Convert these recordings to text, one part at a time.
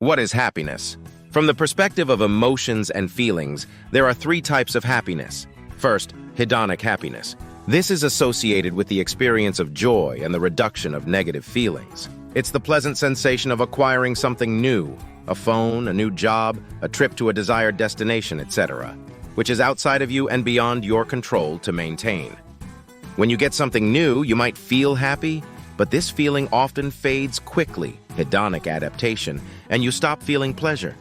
What is happiness? From the perspective of emotions and feelings, there are three types of happiness. First, hedonic happiness. This is associated with the experience of joy and the reduction of negative feelings. It's the pleasant sensation of acquiring something new, a phone, a new job, a trip to a desired destination, etc., which is outside of you and beyond your control to maintain. When you get something new, you might feel happy, but this feeling often fades quickly, hedonic adaptation, and you stop feeling pleasure.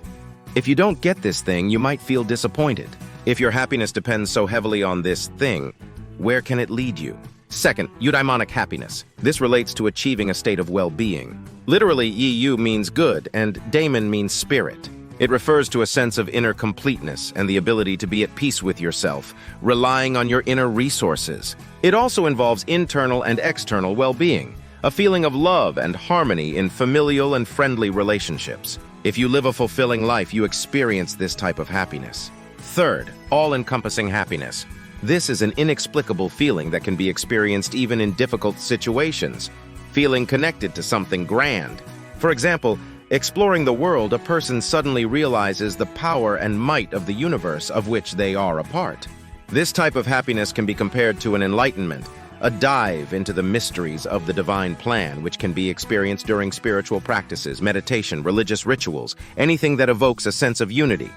If you don't get this thing, you might feel disappointed. If your happiness depends so heavily on this thing, where can it lead you? Second, eudaimonic happiness. This relates to achieving a state of well-being. Literally, eu means good, and daimon means spirit. It refers to a sense of inner completeness and the ability to be at peace with yourself, relying on your inner resources. It also involves internal and external well-being, a feeling of love and harmony in familial and friendly relationships. If you live a fulfilling life, you experience this type of happiness. Third, all-encompassing happiness. This is an inexplicable feeling that can be experienced even in difficult situations, feeling connected to something grand. For example, exploring the world, a person suddenly realizes the power and might of the universe of which they are a part. This type of happiness can be compared to an enlightenment, a dive into the mysteries of the divine plan, which can be experienced during spiritual practices, meditation, religious rituals, anything that evokes a sense of unity.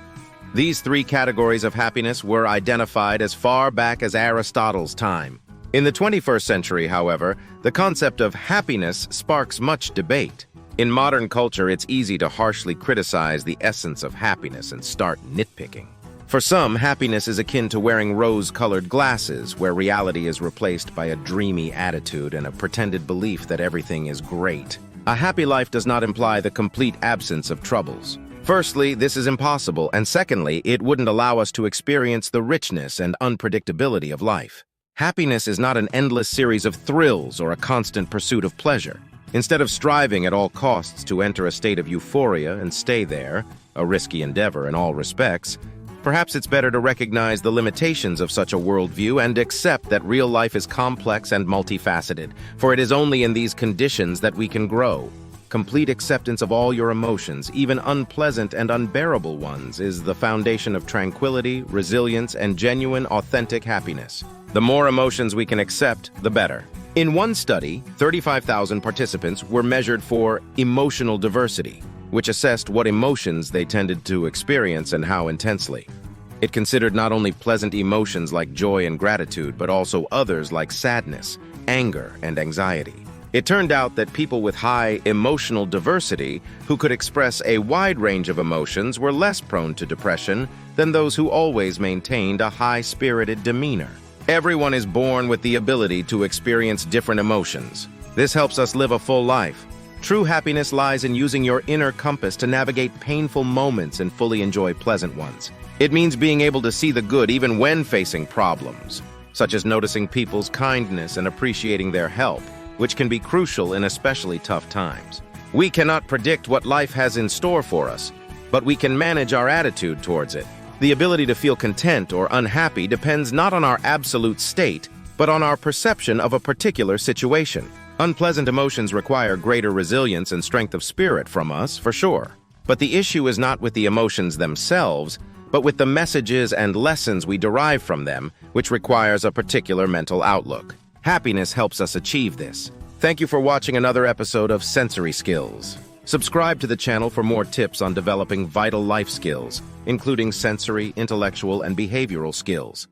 These three categories of happiness were identified as far back as Aristotle's time. In the 21st century, however, the concept of happiness sparks much debate. In modern culture, it's easy to harshly criticize the essence of happiness and start nitpicking. For some, happiness is akin to wearing rose-colored glasses, where reality is replaced by a dreamy attitude and a pretended belief that everything is great. A happy life does not imply the complete absence of troubles. Firstly, this is impossible, and secondly, it wouldn't allow us to experience the richness and unpredictability of life. Happiness is not an endless series of thrills or a constant pursuit of pleasure. Instead of striving at all costs to enter a state of euphoria and stay there, a risky endeavor in all respects, perhaps it's better to recognize the limitations of such a worldview and accept that real life is complex and multifaceted, for it is only in these conditions that we can grow. Complete acceptance of all your emotions, even unpleasant and unbearable ones, is the foundation of tranquility, resilience, and genuine, authentic happiness. The more emotions we can accept, the better. In one study, 35,000 participants were measured for emotional diversity, which assessed what emotions they tended to experience and how intensely. It considered not only pleasant emotions like joy and gratitude, but also others like sadness, anger, and anxiety. It turned out that people with high emotional diversity, who could express a wide range of emotions, were less prone to depression than those who always maintained a high-spirited demeanor. Everyone is born with the ability to experience different emotions. This helps us live a full life. True happiness lies in using your inner compass to navigate painful moments and fully enjoy pleasant ones. It means being able to see the good even when facing problems, such as noticing people's kindness and appreciating their help, which can be crucial in especially tough times. We cannot predict what life has in store for us, but we can manage our attitude towards it. The ability to feel content or unhappy depends not on our absolute state, but on our perception of a particular situation. Unpleasant emotions require greater resilience and strength of spirit from us, for sure. But the issue is not with the emotions themselves, but with the messages and lessons we derive from them, which requires a particular mental outlook. Happiness helps us achieve this. Thank you for watching another episode of Sensory Skills. Subscribe to the channel for more tips on developing vital life skills, including sensory, intellectual, and behavioral skills.